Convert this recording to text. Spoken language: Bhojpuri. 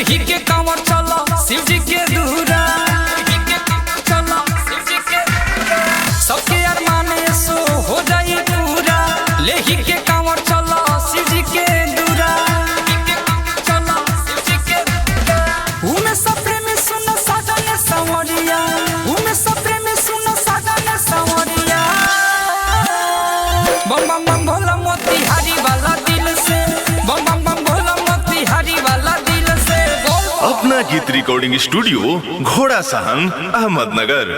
लेही के कांवर चलो शिव जी के दूरा, चलो शिव जी के सबके अरमान सो हो जाई पूरा। लेही के कांवर चलो शिव जी के दूरा, चलो शिव जी के दूरा। उमे सफरे में सुनो साजन संवरिया, उमे सफरे में सुनो साजन संवरिया। बम बम बम भोला मोतिहारी वाला दिल से, बम बम बम भोला मोतिहारी वाला दिल से। अपना गीत रिकॉर्डिंग स्टूडियो घोड़ा सहन अहमदनगर।